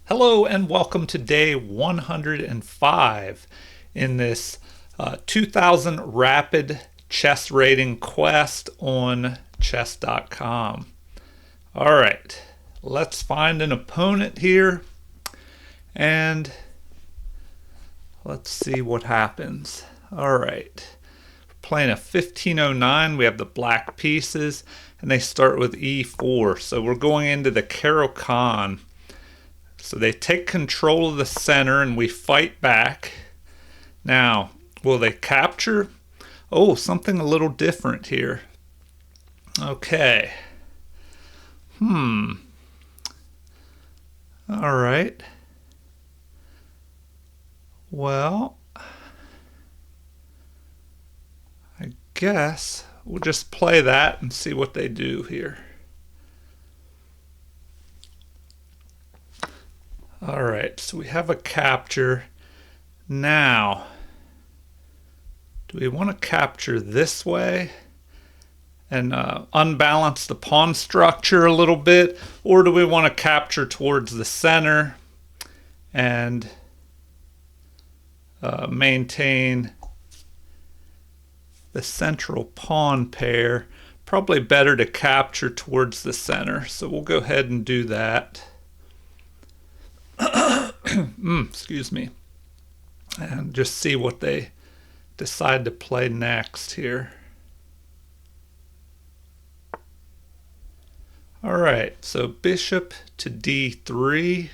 Hello and welcome to day 105 in this 2000 rapid chess rating quest on chess.com. All right, let's find an opponent here and let's see what happens. All right, we're playing a 1509. We have the black pieces and they start with e4. So we're going into the Caro-Kann. So they take control of the center and we fight back. Now, will they capture? Oh, something a little different here. Okay. All right. Well, I guess we'll just play that and see what they do here. All right, so we have a capture. Now, do we want to capture this way and unbalance the pawn structure a little bit, or do we want to capture towards the center and maintain the central pawn pair? Probably better to capture towards the center, so we'll go ahead and do that. Excuse me. And just see what they decide to play next here. All right, so bishop to d3.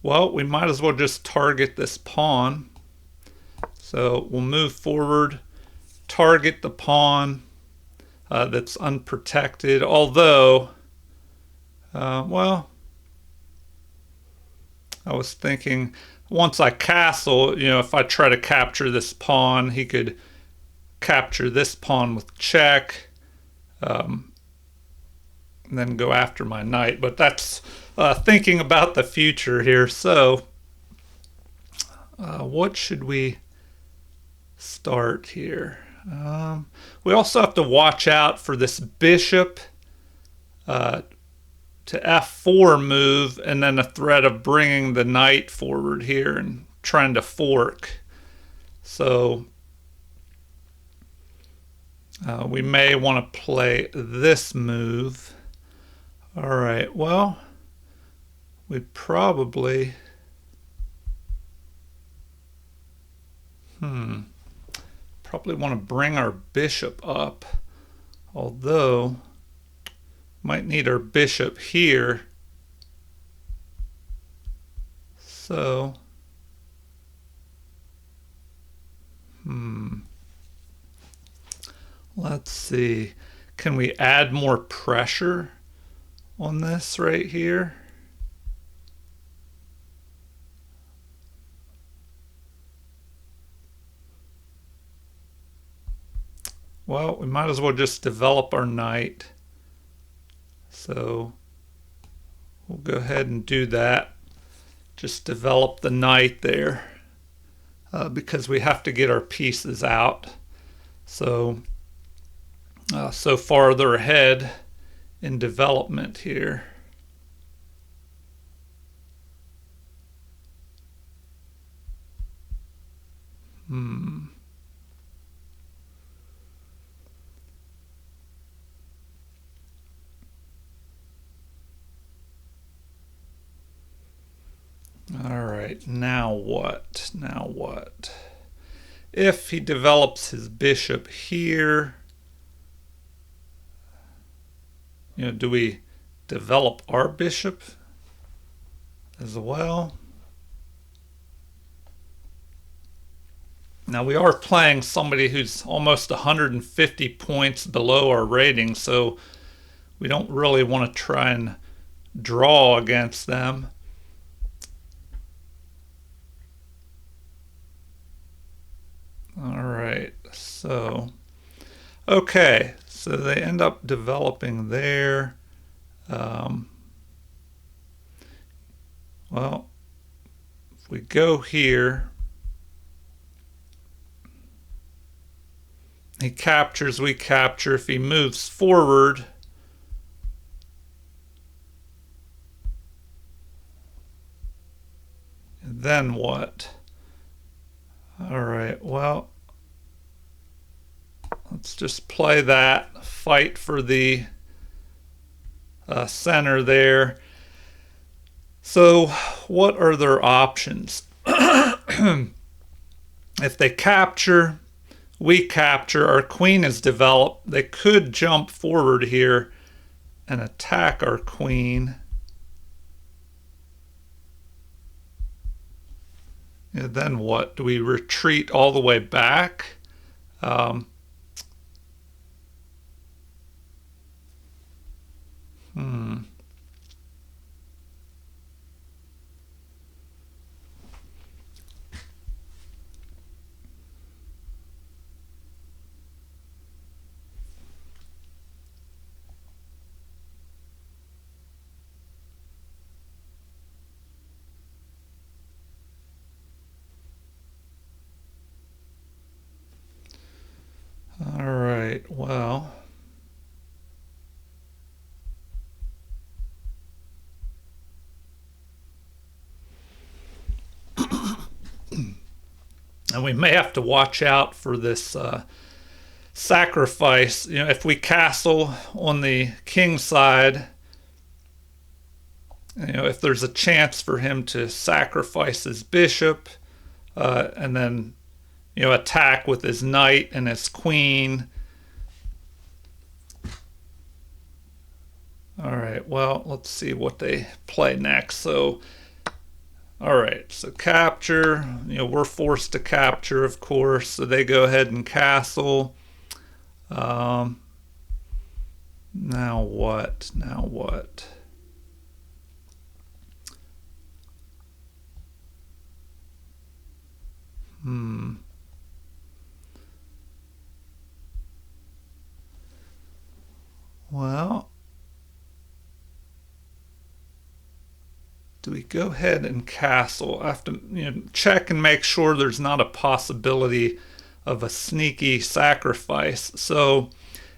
Well, we might as well just target this pawn. So we'll move forward, target the pawn that's unprotected, although, well, I was thinking once I castle, if I try to capture this pawn, he could capture this pawn with check, and then go after my knight. But that's thinking about the future here. So what should we start here? We also have to watch out for this bishop to f4 move, and then a threat of bringing the knight forward here and trying to fork. So we may want to play this move. All right, well, we probably want to bring our bishop up, although might need our bishop here. So let's see, can we add more pressure on this right here? Well, we might as well just develop our knight. So we'll go ahead and do that. Just develop the knight there because we have to get our pieces out. So farther ahead in development here. All right, now what? Now what? If he develops his bishop here, do we develop our bishop as well? Now we are playing somebody who's almost 150 points below our rating, so we don't really want to try and draw against them. All right, so, okay, so they end up developing there. Well, if we go here, he captures, we capture. If he moves forward, then what? All right, well, let's just play that. Fight for the center there. So what are their options? If they capture, we capture, our queen is developed. They could jump forward here and attack our queen. And then what? Do we retreat all the way back? All right, well, and we may have to watch out for this sacrifice. You know, if we castle on the king side, you know, if there's a chance for him to sacrifice his bishop and then, you know, attack with his knight and his queen. All right, well, let's see what they play next. So, all right, so capture, you know, we're forced to capture, of course, so they go ahead and castle. Now what? Now what? Well, do we go ahead and castle? I have to, you know, check and make sure there's not a possibility of a sneaky sacrifice. So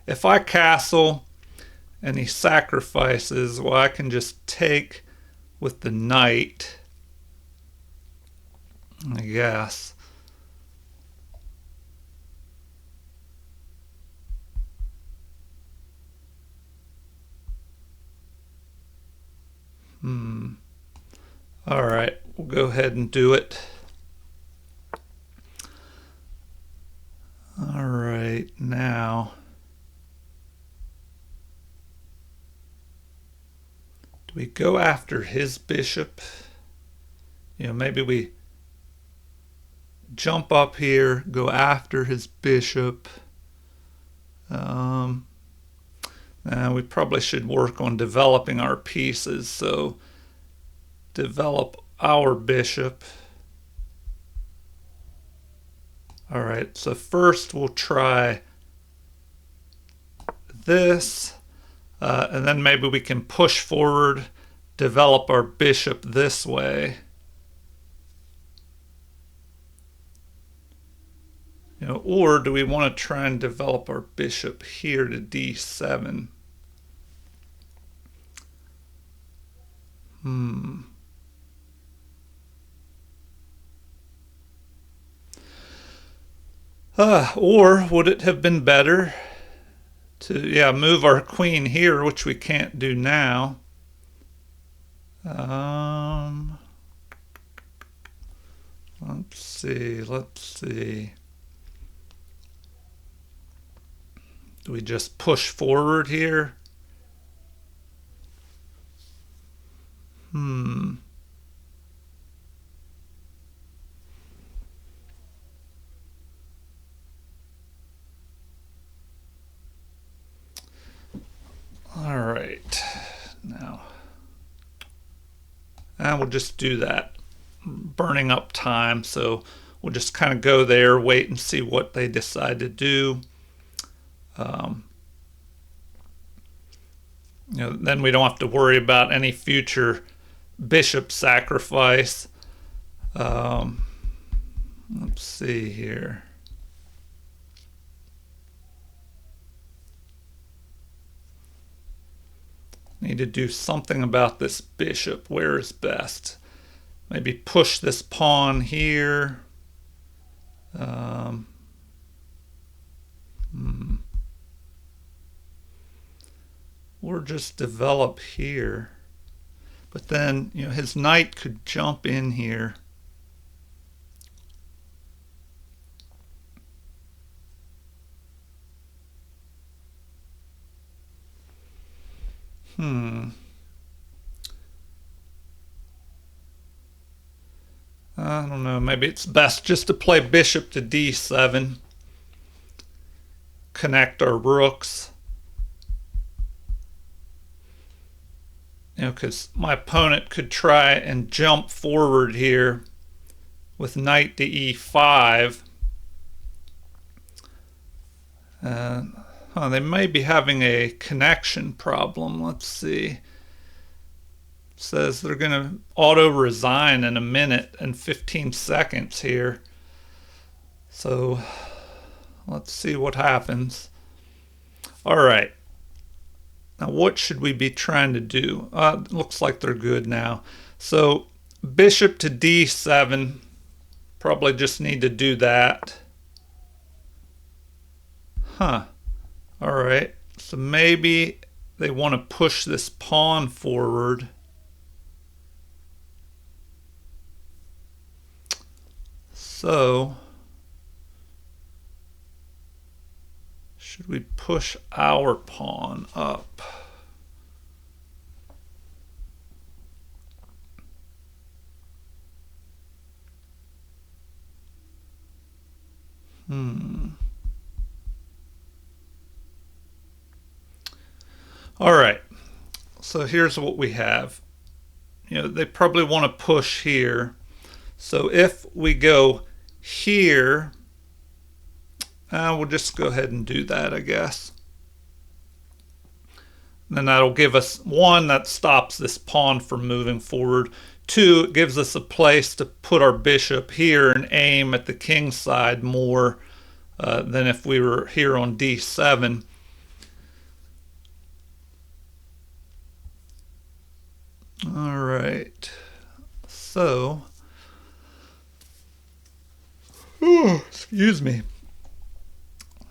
if I castle and he sacrifices, well, I can just take with the knight, I guess. All right, we'll go ahead and do it. All right, now, do we go after his bishop? You know, maybe we jump up here, go after his bishop. We probably should work on developing our pieces. So develop our bishop. All right, so first we'll try this, and then maybe we can push forward, develop our bishop this way. You know, or do we want to try and develop our bishop here to d7? Or would it have been better to, yeah, move our queen here, which we can't do now? Let's see. Do we just push forward here? All right, now, and we'll just do that, burning up time. So we'll just kind of go there, wait and see what they decide to do. You know, then we don't have to worry about any future bishop sacrifice. Let's see here. Need to do something about this bishop. Where is best? Maybe push this pawn here. Or just develop here. But then, his knight could jump in here. I don't know. Maybe it's best just to play bishop to d7. Connect our rooks. Because my opponent could try and jump forward here with knight to e5. They may be having a connection problem. Let's see. It says they're going to auto resign in a minute and 15 seconds here. So let's see what happens. All right. Now what should we be trying to do? Looks like they're good now. So bishop to d7. Probably just need to do that. All right. So maybe they want to push this pawn forward. So should we push our pawn up? All right. So here's what we have. They probably want to push here. So if we go here, we'll just go ahead and do that, I guess. And then that'll give us, one, that stops this pawn from moving forward. Two, it gives us a place to put our bishop here and aim at the king's side more than if we were here on d7. All right. So, excuse me.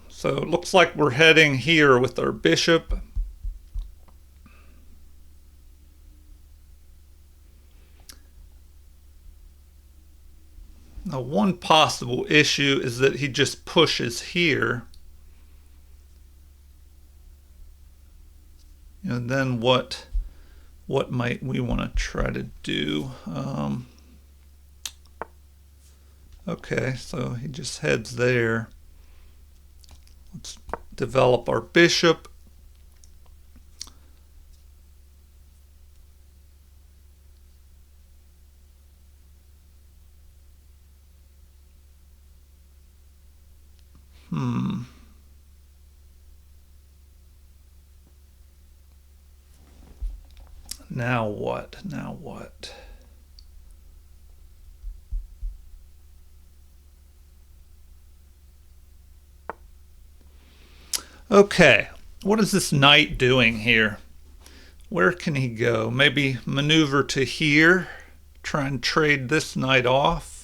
So it looks like we're heading here with our bishop. Now one possible issue is that he just pushes here. And then what might we want to try to do? Okay, so he just heads there. Let's develop our bishop. Now what? Now what? Okay, what is this knight doing here? Where can he go? Maybe maneuver to here, try and trade this knight off.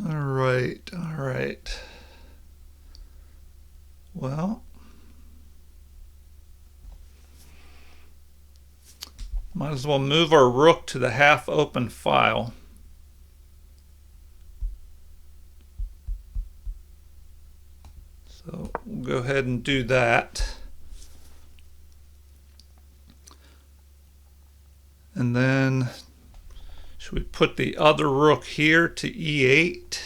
All right. Well, might as well move our rook to the half open file. So we'll go ahead and do that. And then should we put the other rook here to e8?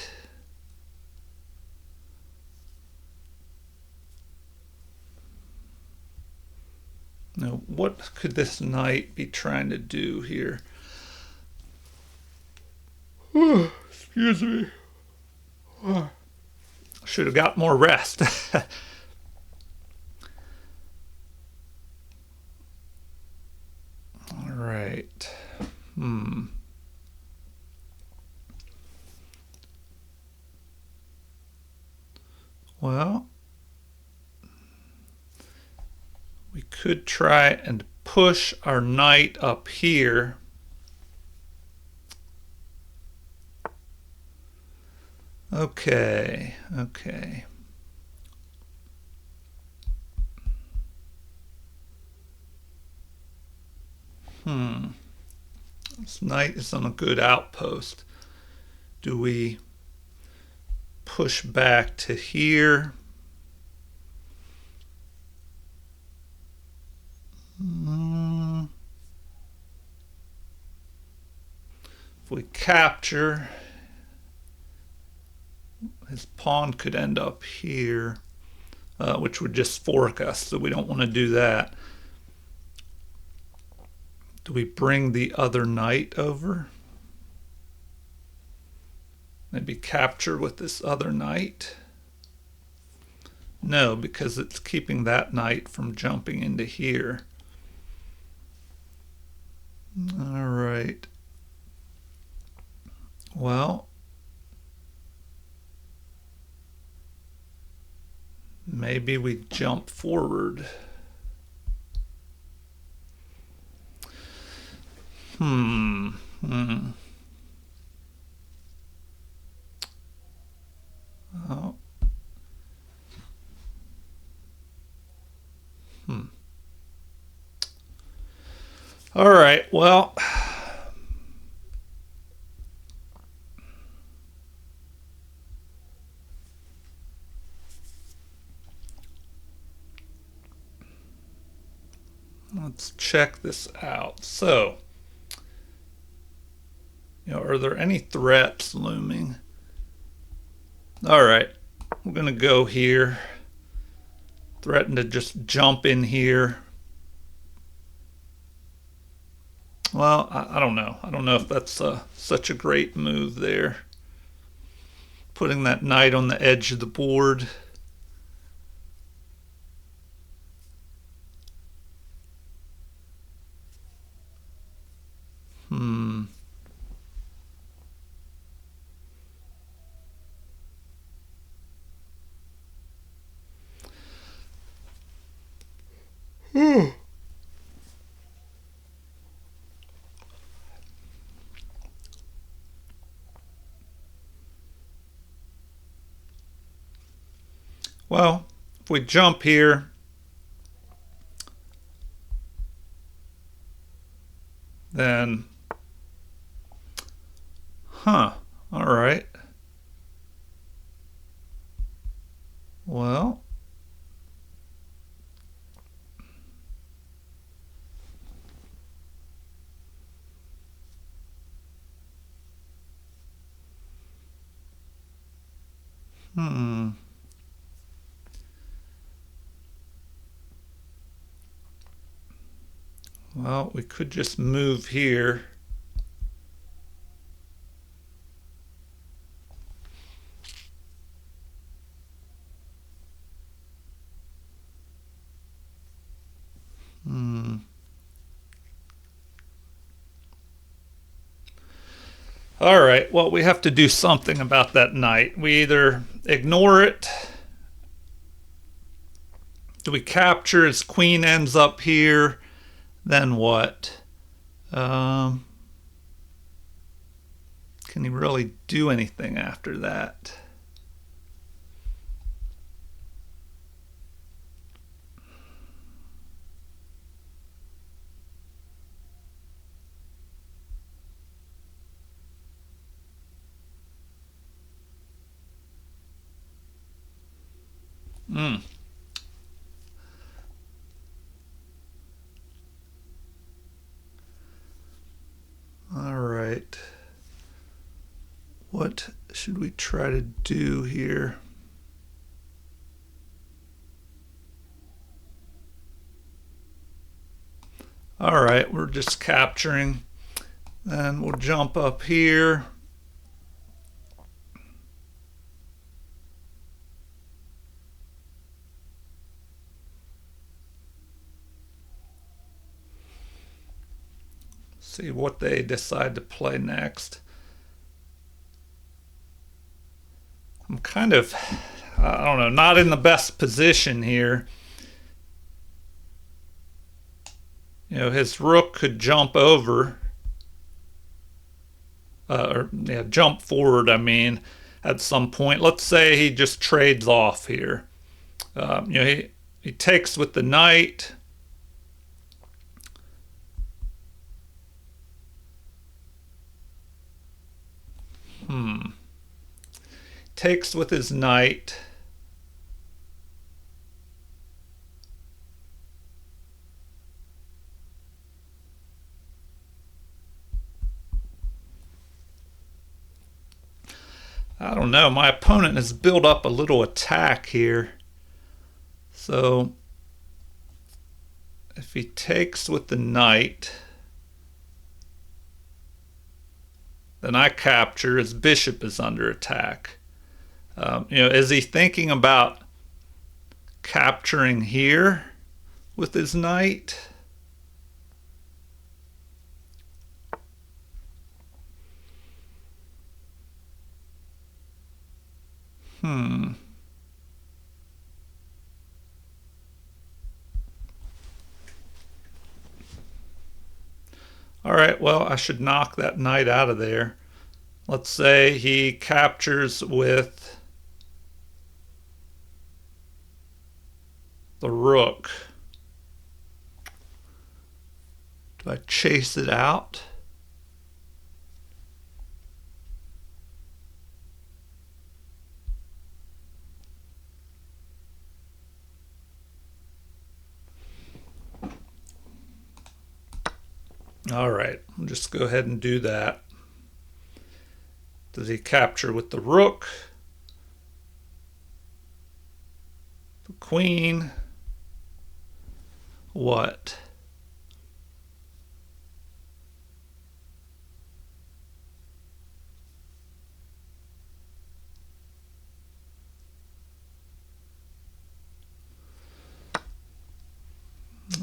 Now, what could this knight be trying to do here? Excuse me. Should have got more rest. All right. Well, we could try and push our knight up here. Okay. This knight is on a good outpost. Do we push back to here? If we capture, his pawn could end up here, which would just fork us, so we don't want to do that. Do we bring the other knight over? Maybe capture with this other knight? No, because it's keeping that knight from jumping into here. All right. Well, maybe we jump forward. Oh. All right, well, let's check this out. So, are there any threats looming? All right, we're going to go here. Threaten to just jump in here. Well, I don't know. I don't know if that's such a great move there. Putting that knight on the edge of the board. Well, if we jump here, then, all right. Well, well, we could just move here. All right, well, we have to do something about that knight. We either ignore it. Do we capture? His queen ends up here. Then what? Can he really do anything after that? All right. What should we try to do here? All right, we're just capturing. Then we'll jump up here. See what they decide to play next. I'm kind of I don't know, not in the best position here. You know, his rook could jump over, or yeah, jump forward, I mean, at some point. Let's say he just trades off here. You know, he takes with the knight. Takes with his knight. I don't know. My opponent has built up a little attack here. So if he takes with the knight, then I capture. His bishop is under attack. You know, is he thinking about capturing here with his knight? All right, well, I should knock that knight out of there. Let's say he captures with the rook. Do I chase it out? All right, I'll just go ahead and do that. Does he capture with the rook? The queen? What?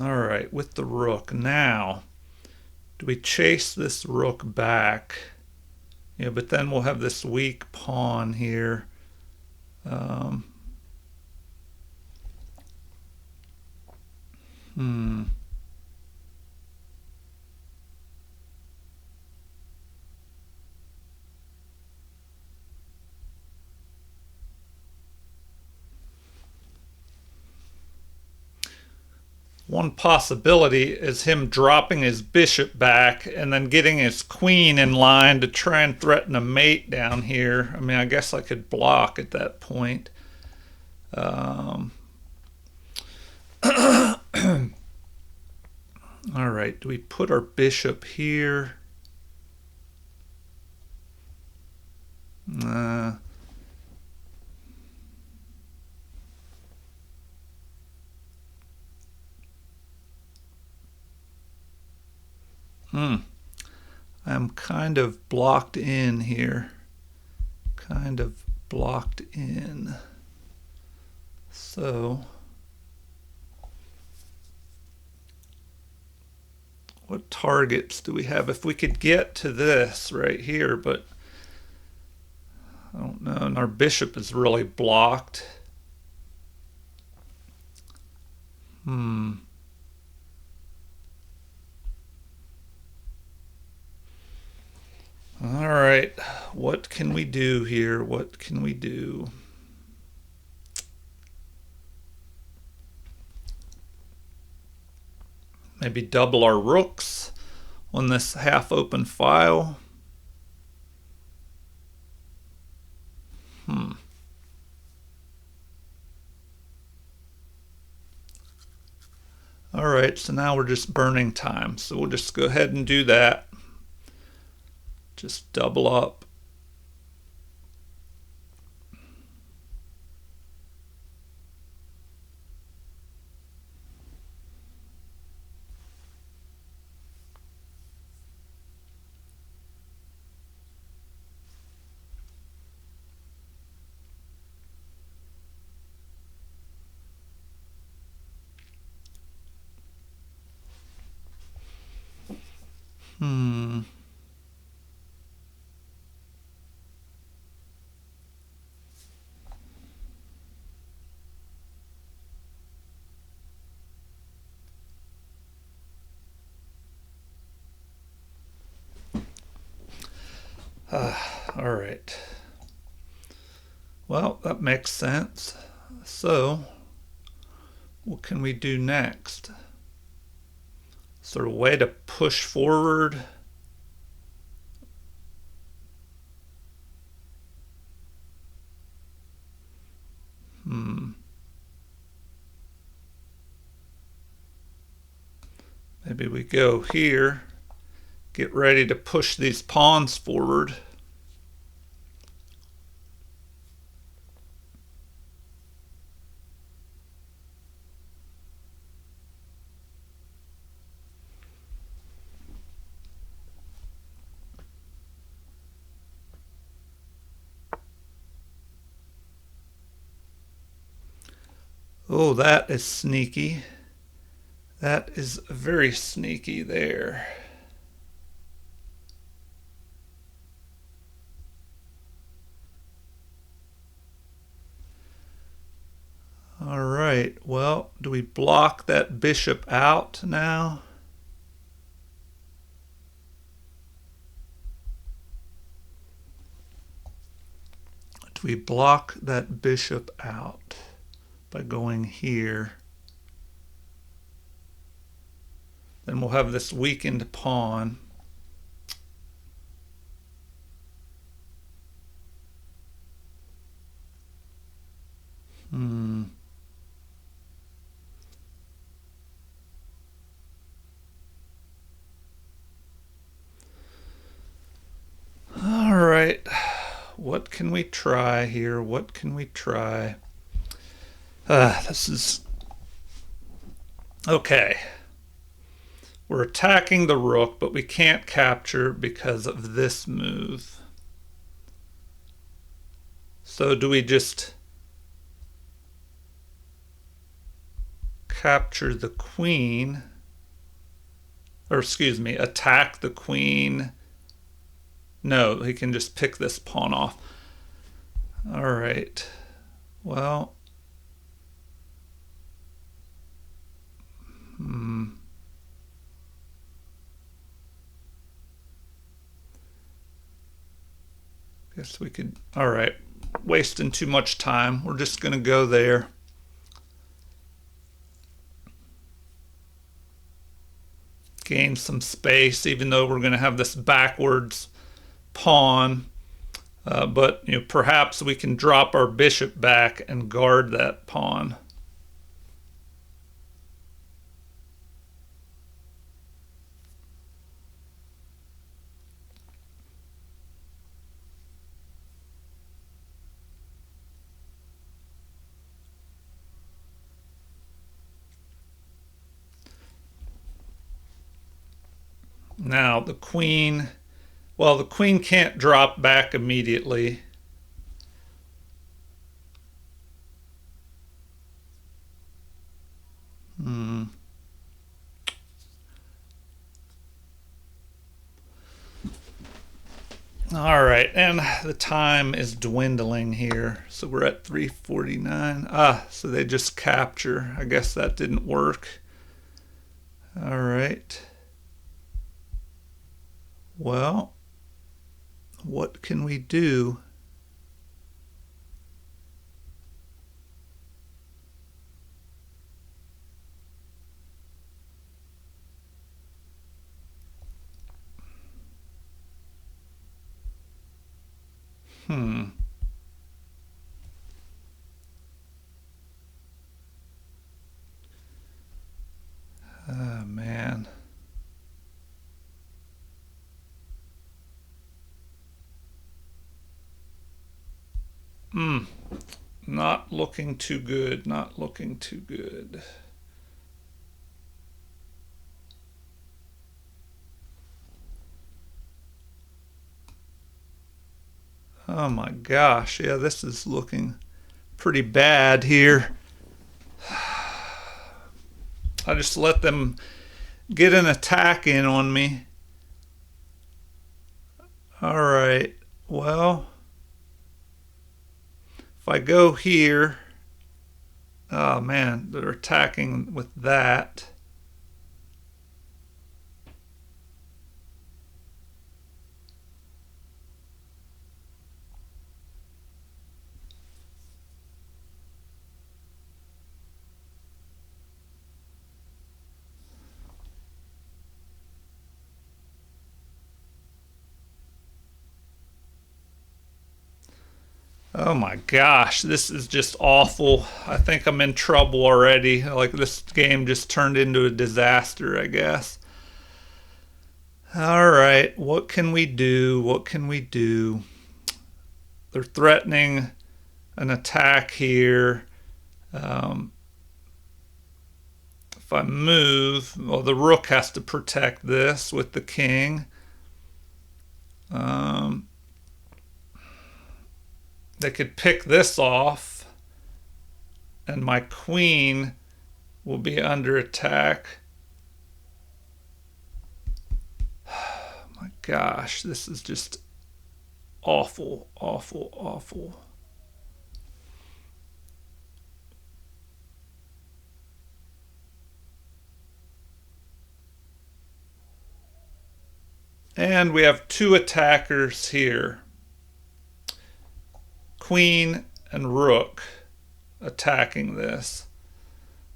All right, with the rook. Now, do we chase this rook back? Yeah, but then we'll have this weak pawn here. One possibility is him dropping his bishop back and then getting his queen in line to try and threaten a mate down here. I mean, I guess I could block at that point. All right, do we put our bishop here? I'm kind of blocked in here. Kind of blocked in. So, what targets do we have? If we could get to this right here, but I don't know. And our bishop is really blocked. All right, what can we do here? What can we do? Maybe double our rooks on this half-open file. All right, so now we're just burning time. So we'll just go ahead and do that. Just double up. All right. Well, that makes sense. So, what can we do next? Sort of way to push forward. Maybe we go here, get ready to push these pawns forward. Oh, that is sneaky. That is very sneaky there. All right, well, do we block that bishop out now? Do we block that bishop out by going here? Then we'll have this weakened pawn. All right, what can we try here? What can we try? This is okay. We're attacking the rook, but we can't capture because of this move. So do we just capture the queen? Or excuse me, attack the queen? No, he can just pick this pawn off. All right. Well, guess we could, all right, wasting too much time. We're just going to go there. Gain some space, even though we're going to have this backwards pawn. But perhaps we can drop our bishop back and guard that pawn. Now the queen, well, the queen can't drop back immediately. All right, and the time is dwindling here. So we're at 3:49. So they just capture. I guess that didn't work. All right. Well, what can we do? Oh, man. Not looking too good. Not looking too good. Oh my gosh. Yeah, this is looking pretty bad here. I just let them get an attack in on me. All right. Well, if I go here, oh man, they're attacking with that. Oh my gosh, this is just awful. I think I'm in trouble already. Like, this game just turned into a disaster, I guess. All right, what can we do? What can we do? They're threatening an attack here. Um, if I move, well, the rook has to protect this with the king. They could pick this off, and my queen will be under attack. My gosh, this is just awful, awful, awful. And we have two attackers here. Queen and rook attacking this.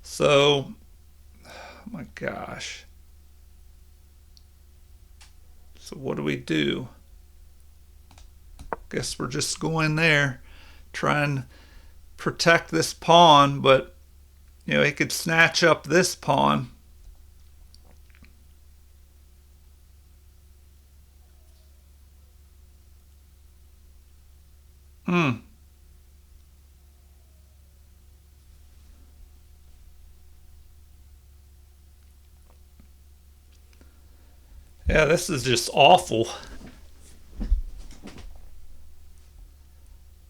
So, oh my gosh. So what do we do? Guess we're just going there, try and protect this pawn, but he could snatch up this pawn. Yeah, this is just awful.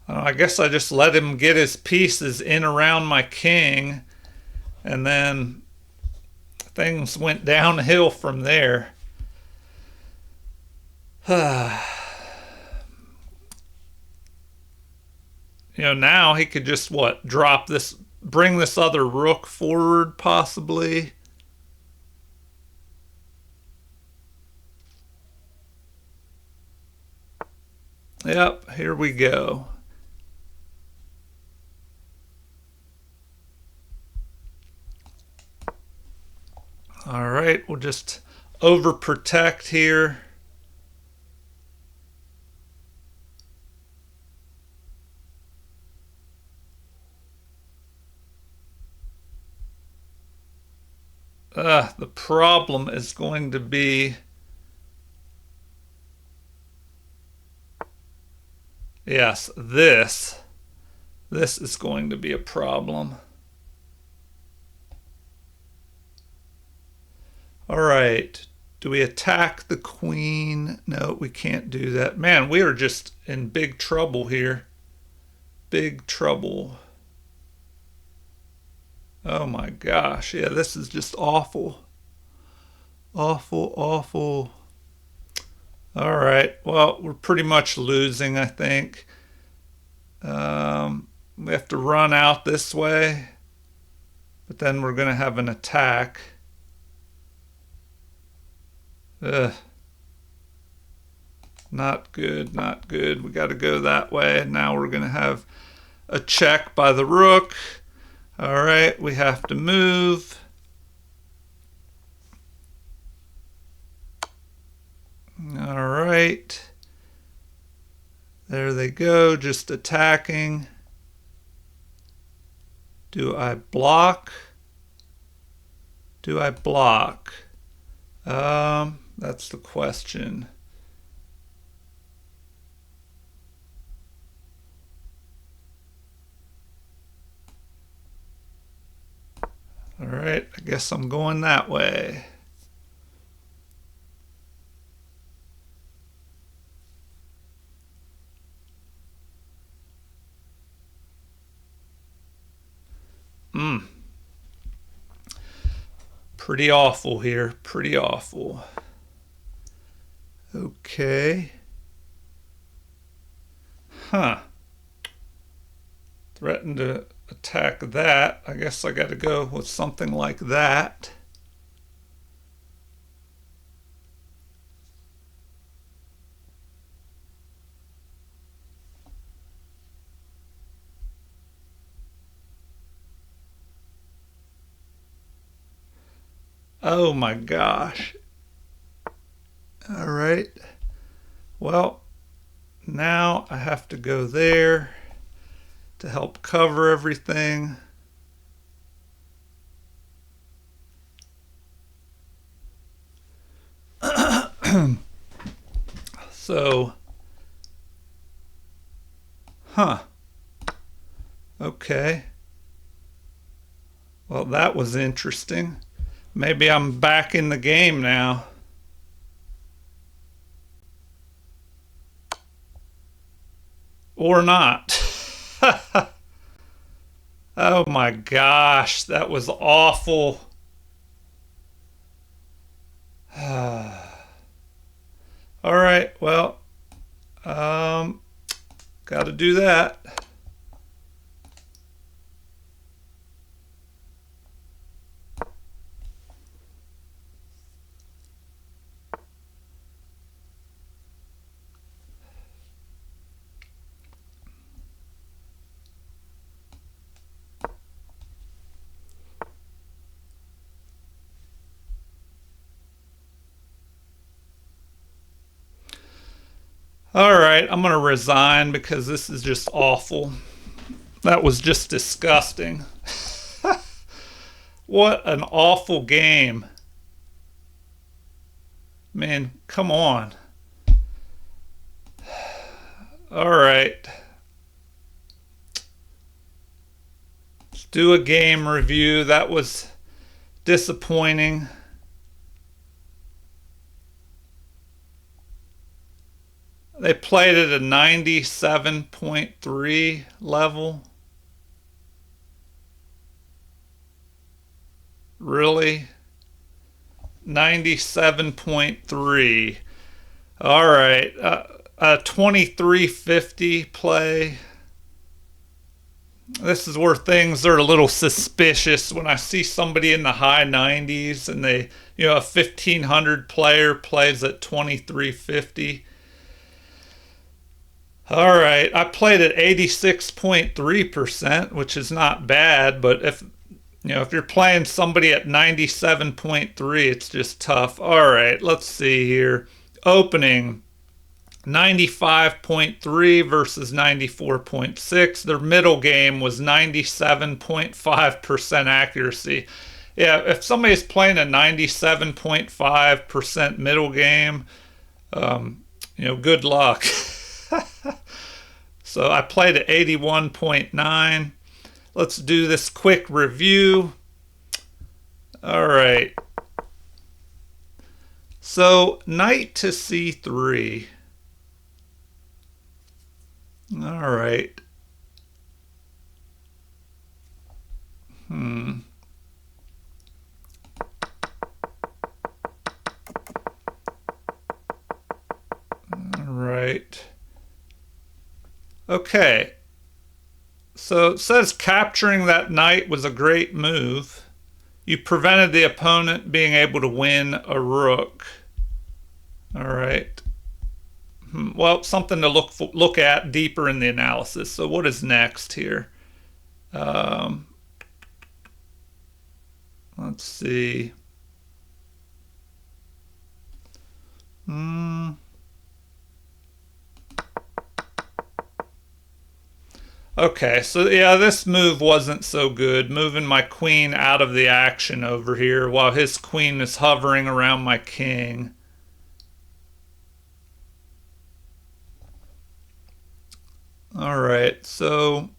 I guess I just let him get his pieces in around my king, and then things went downhill from there. Now he could just drop this, bring this other rook forward possibly. Yep, here we go. All right, we'll just overprotect here. The problem is going to be, yes, this is going to be a problem. All right, do we attack the queen? No, we can't do that. Man, we are just in big trouble here. Big trouble. Oh my gosh, yeah, this is just awful. Awful, awful. All right, well, we're pretty much losing, I think. We have to run out this way, but then we're going to have an attack. Ugh. Not good, not good. We got to go that way. Now we're going to have a check by the rook. All right, we have to move. All right. There they go, just attacking. Do I block? Do I block? That's the question. All right, I guess I'm going that way. Pretty awful here, pretty awful. Okay. Threatened to attack that. I guess I got to go with something like that. Oh my gosh. All right. Well, now I have to go there. to help cover everything. So, okay. Well, that was interesting. Maybe I'm back in the game now. Or not. Oh my gosh, that was awful. All right, well, got to do that. All right, I'm going to resign because this is just awful. That was just disgusting. What an awful game. Man, come on. All right. Let's do a game review. That was disappointing. They played at a 97.3 level. Really? 97.3. All right. A 2350 play. This is where things are a little suspicious when I see somebody in the high 90s and a 1500 player plays at 2350. All right, I played at 86.3%, which is not bad, but if you're playing somebody at 97.3, it's just tough. All right, let's see here. Opening 95.3 versus 94.6. Their middle game was 97.5% accuracy. Yeah, if somebody's playing a 97.5% middle game, good luck. So I played at 81.9. Let's do this quick review. All right. So knight to c3. All right. All right. Okay. So it says capturing that knight was a great move. You prevented the opponent being able to win a rook. All right. Well, something to look at deeper in the analysis. So what is next here? Let's see. Okay, so yeah, this move wasn't so good. Moving my queen out of the action over here while his queen is hovering around my king. All right, so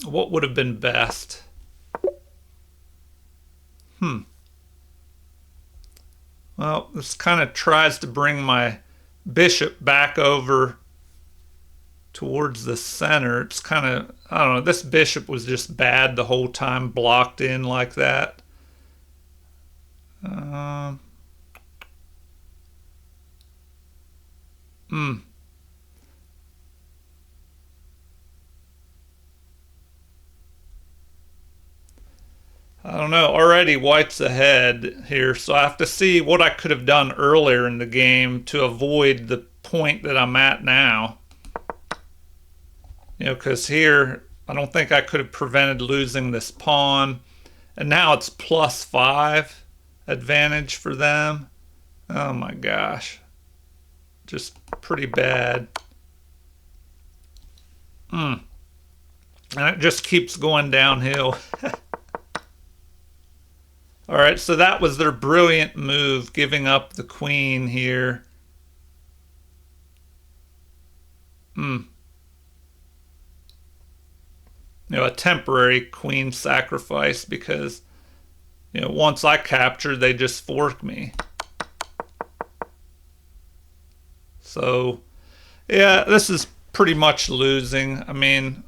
what would have been best? Well, this kind of tries to bring my bishop back over towards the center. It's kind of, I don't know, this bishop was just bad the whole time, blocked in like that. I don't know. Already white's ahead here, so I have to see what I could have done earlier in the game to avoid the point that I'm at now. Because here, I don't think I could have prevented losing this pawn. And now it's +5 advantage for them. Oh my gosh. Just pretty bad. And it just keeps going downhill. All right, so that was their brilliant move, giving up the queen here. A temporary queen sacrifice because, once I capture, they just fork me. So, yeah, this is pretty much losing. I mean,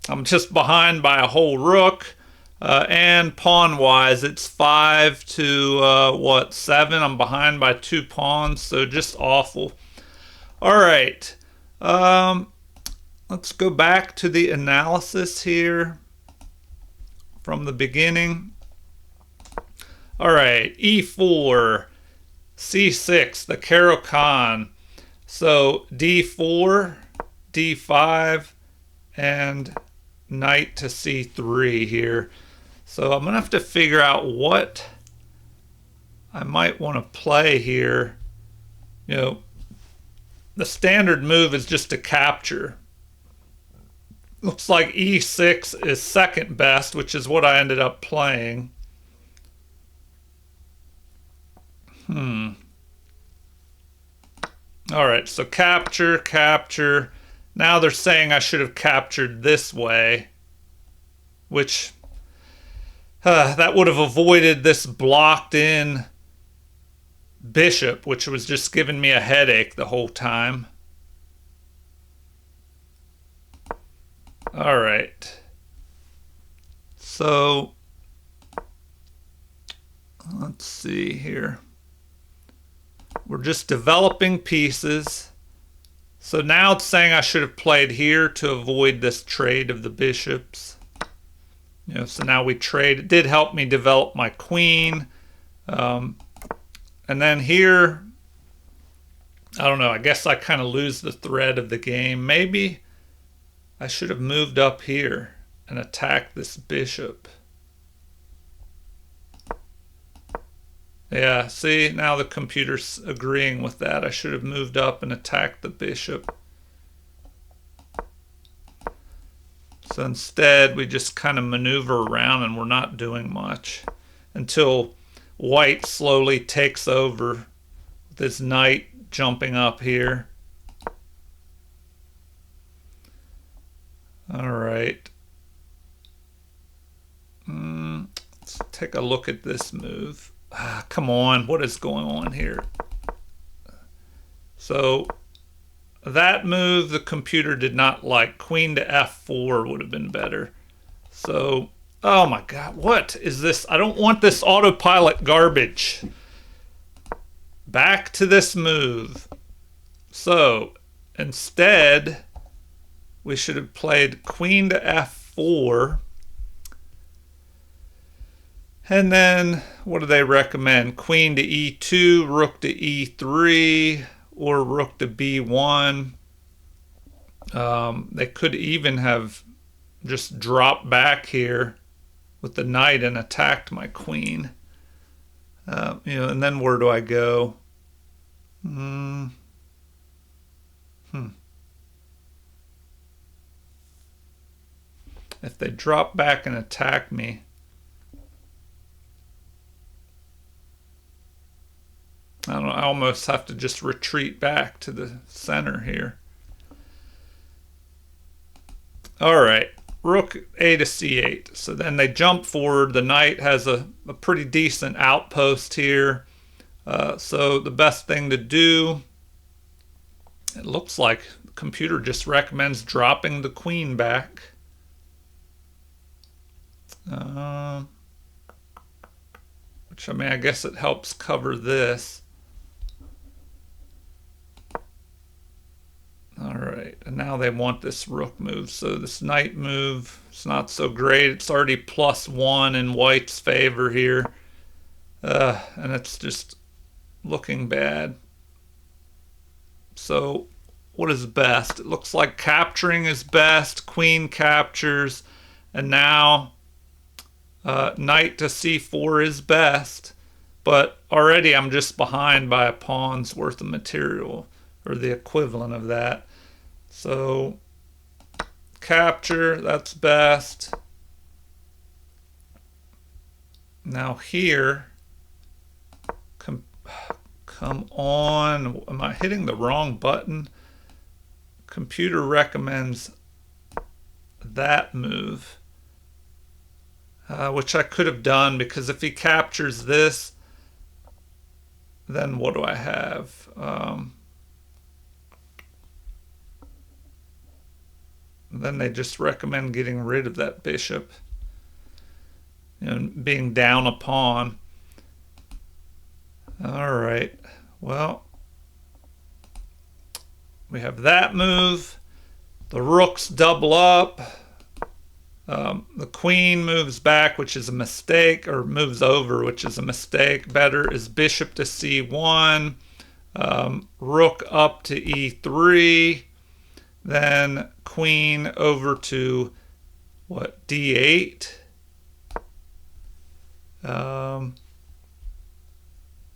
I'm just behind by a whole rook. And pawn-wise, it's 5 to, 7? I'm behind by 2 pawns, so just awful. All right. Let's go back to the analysis here from the beginning. All right, e4, c6, the Caro-Kann. So d4, d5, and knight to c3 here. So I'm going to have to figure out what I might want to play here. The standard move is just to capture. Looks like e6 is second best, which is what I ended up playing. All right, so capture, capture. Now they're saying I should have captured this way, which that would have avoided this blocked in bishop, which was just giving me a headache the whole time. All right. So let's see here. We're just developing pieces. So now it's saying I should have played here to avoid this trade of the bishops. So now we trade. It did help me develop my queen. And then here, I don't know, I guess I kind of lose the thread of the game. Maybe I should have moved up here and attacked this bishop. Yeah, see, now the computer's agreeing with that. I should have moved up and attacked the bishop. So instead, we just kind of maneuver around and we're not doing much until white slowly takes over with his knight jumping up here. All right. Let's take a look at this move. Come on, what is going on here? So that move the computer did not like. Queen to f4 would have been better. So, oh my God, what is this? I don't want this autopilot garbage. Back to this move. So instead, we should have played queen to f4. And then, what do they recommend? Queen to e2, rook to e3, or rook to b1. They could even have just dropped back here with the knight and attacked my queen. And then where do I go? If they drop back and attack me, I don't know, I almost have to just retreat back to the center here. All right, rook a to c8. So then they jump forward. The knight has a pretty decent outpost here. So the best thing to do, it looks like the computer just recommends dropping the queen back. Which, I mean, I guess it helps cover this. All right, and now they want this rook move. So this knight move, it's not so great. It's already +1 in white's favor here. And it's just looking bad. So what is best? It looks like capturing is best. Queen captures. And now knight to c4 is best. But already I'm just behind by a pawn's worth of material, or the equivalent of that. So capture, that's best. Now here, come on, am I hitting the wrong button? Computer recommends that move, which I could have done, because if he captures this, then what do I have? Then they just recommend getting rid of that bishop and being down a pawn. All right, well, we have that move. The rooks double up. The queen moves back, which is a mistake, or moves over, which is a mistake. Better is bishop to c1, rook up to e3, then queen over to what, d8.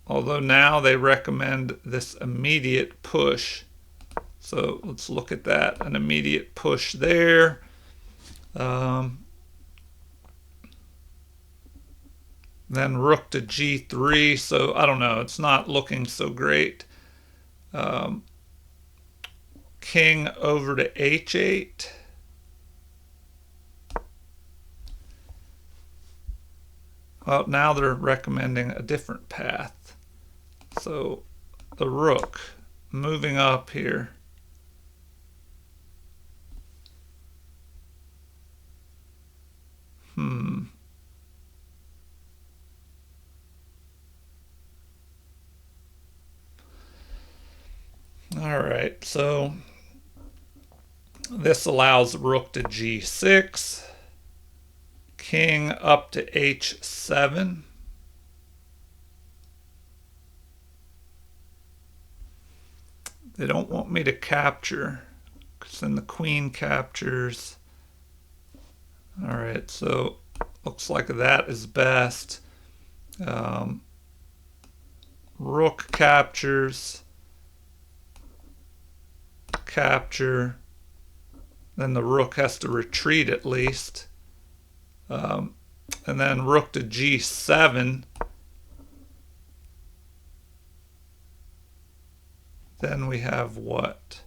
Although now they recommend this immediate push. So let's look at that, an immediate push there. Then rook to g3, so I don't know, it's not looking so great. King over to h8. Well, now they're recommending a different path. So the rook moving up here. All right, so this allows rook to g6, king up to h7. They don't want me to capture, because then the queen captures. All right, so looks like that is best. Rook captures, capture, then the rook has to retreat at least, and then rook to g7. Then we have what?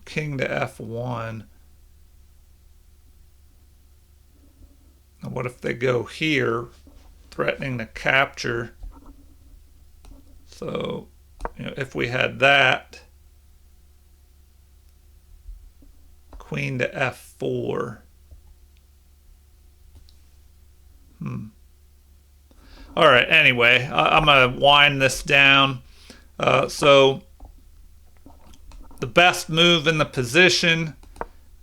King to f1. And what if they go here, threatening to capture? So, if we had that, queen to f4. All right, anyway, I'm going to wind this down. So the best move in the position,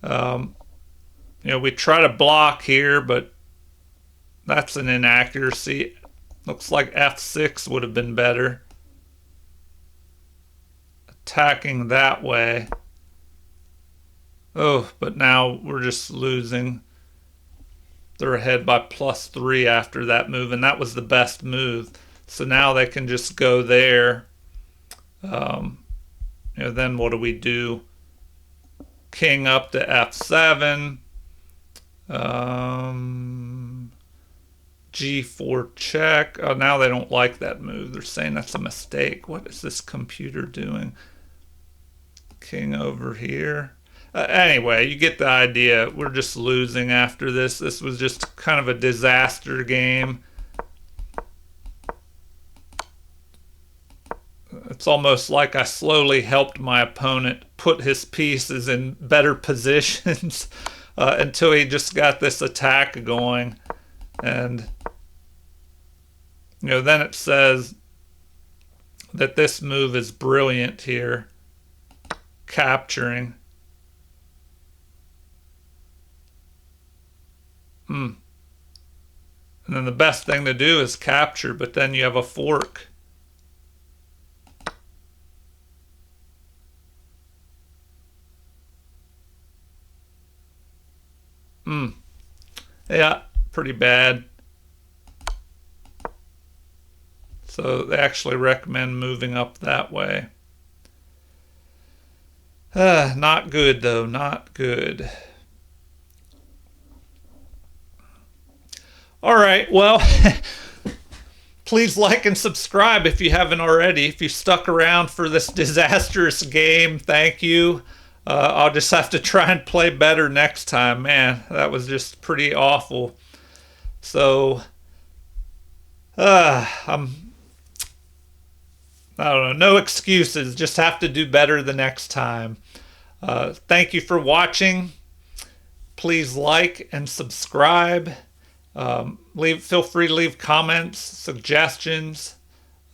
we try to block here, but that's an inaccuracy. Looks like f6 would have been better. Attacking that way. Oh, but now we're just losing. They're ahead by +3 after that move, and that was the best move. So now they can just go there. Then what do we do? King up to f7. G4 check. Oh, now they don't like that move. They're saying that's a mistake. What is this computer doing? King over here. Anyway, you get the idea. We're just losing after this. This was just kind of a disaster game. It's almost like I slowly helped my opponent put his pieces in better positions until he just got this attack going. And, then it says that this move is brilliant here, capturing. And then the best thing to do is capture, but then you have a fork. Yeah, pretty bad. So they actually recommend moving up that way. Not good though, not good. All right, well, please like and subscribe if you haven't already. If you stuck around for this disastrous game, thank you. I'll just have to try and play better next time. Man, that was just pretty awful. So, I don't know, no excuses. Just have to do better the next time. Thank you for watching. Please like and subscribe. Feel free to leave comments, suggestions,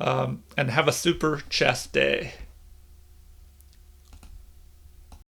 and have a super chess day.